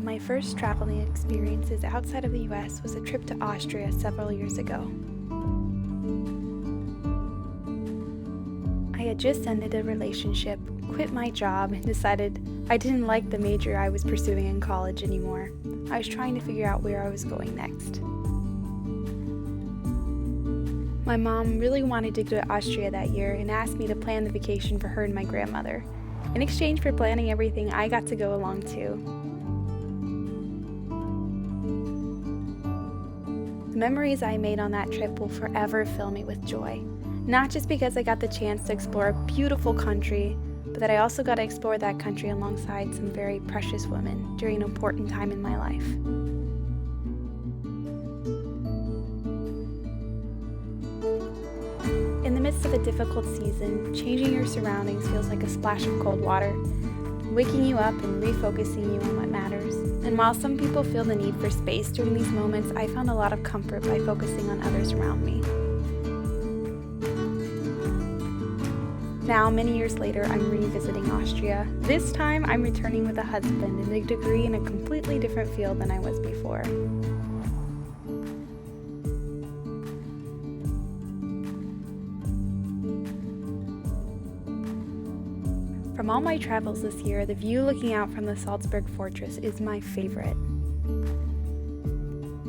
of my first traveling experiences outside of the US was a trip to Austria several years ago. I had just ended a relationship, quit my job, and decided I didn't like the major I was pursuing in college anymore. I was trying to figure out where I was going next. My mom really wanted to go to Austria that year and asked me to plan the vacation for her and my grandmother. In exchange for planning everything, I got to go along too. The memories I made on that trip will forever fill me with joy. Not just because I got the chance to explore a beautiful country, but that I also got to explore that country alongside some very precious women during an important time in my life. In the midst of a difficult season, changing your surroundings feels like a splash of cold water, waking you up and refocusing you on what matters. And while some people feel the need for space during these moments, I found a lot of comfort by focusing on others around me. Now, many years later, I'm revisiting Austria. This time, I'm returning with a husband and a degree in a completely different field than I was before. From all my travels this year, the view looking out from the Salzburg fortress is my favorite.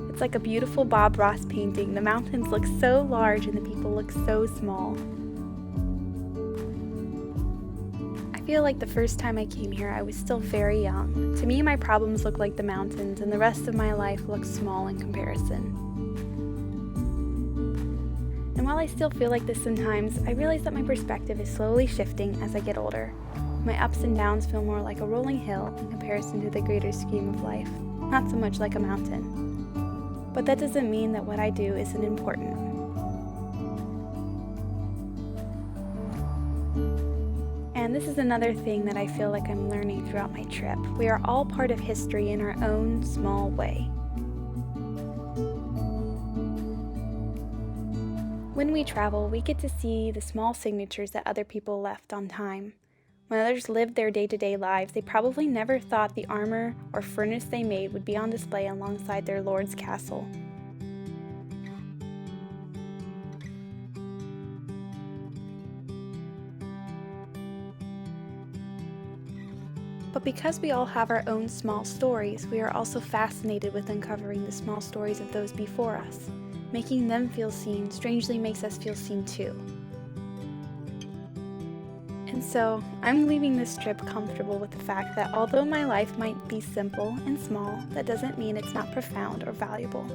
It's like a beautiful Bob Ross painting. The mountains look so large and the people look so small. I feel like the first time I came here, I was still very young. To me, my problems look like the mountains, and the rest of my life looks small in comparison. And while I still feel like this sometimes, I realize that my perspective is slowly shifting as I get older. My ups and downs feel more like a rolling hill in comparison to the greater scheme of life, not so much like a mountain. But that doesn't mean that what I do isn't important. And this is another thing that I feel like I'm learning throughout my trip. We are all part of history in our own small way. When we travel, we get to see the small signatures that other people left on time. When others lived their day-to-day lives, they probably never thought the armor or furnace they made would be on display alongside their lord's castle. But because we all have our own small stories, we are also fascinated with uncovering the small stories of those before us. Making them feel seen strangely makes us feel seen too. And so, I'm leaving this trip comfortable with the fact that although my life might be simple and small, that doesn't mean it's not profound or valuable.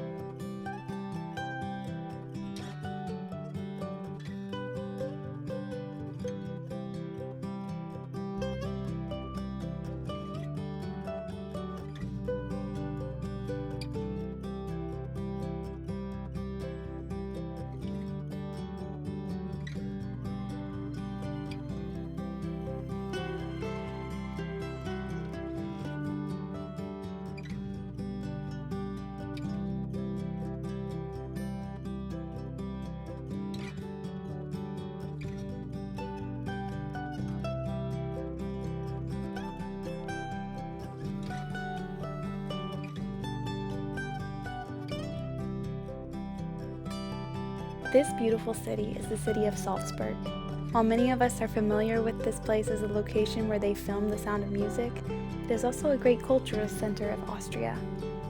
This beautiful city is the city of Salzburg. While many of us are familiar with this place as a location where they filmed The Sound of Music, it is also a great cultural center of Austria.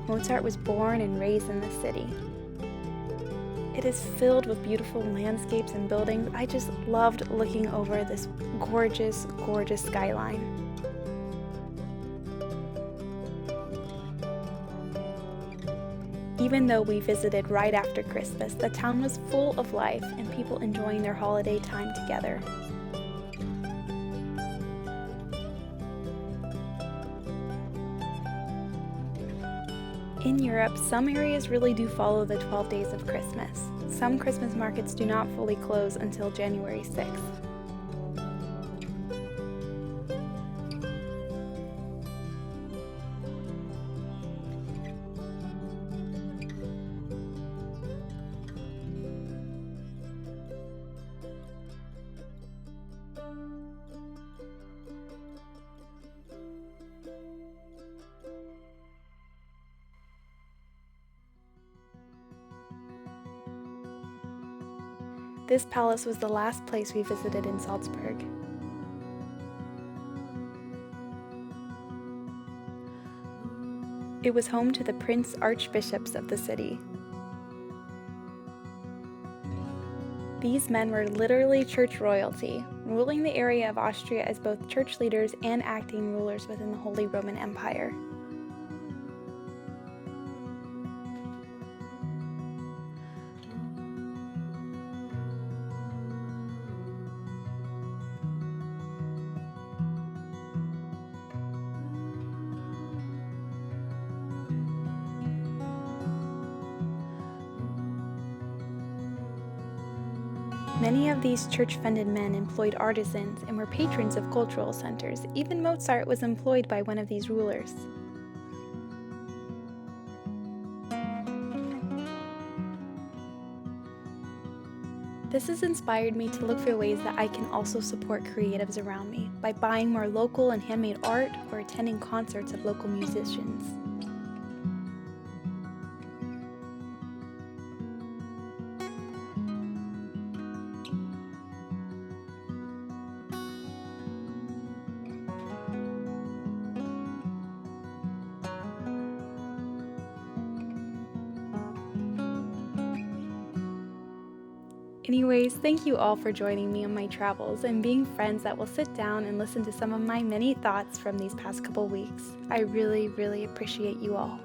Mozart was born and raised in this city. It is filled with beautiful landscapes and buildings. I just loved looking over this gorgeous, gorgeous skyline. Even though we visited right after Christmas, the town was full of life and people enjoying their holiday time together. In Europe, some areas really do follow the 12 days of Christmas. Some Christmas markets do not fully close until January 6th. This palace was the last place we visited in Salzburg. It was home to the prince archbishops of the city. These men were literally church royalty, ruling the area of Austria as both church leaders and acting rulers within the Holy Roman Empire. Many of these church-funded men employed artisans and were patrons of cultural centers. Even Mozart was employed by one of these rulers. This has inspired me to look for ways that I can also support creatives around me by buying more local and handmade art or attending concerts of local musicians. Anyways, thank you all for joining me on my travels and being friends that will sit down and listen to some of my many thoughts from these past couple weeks. I really, really appreciate you all.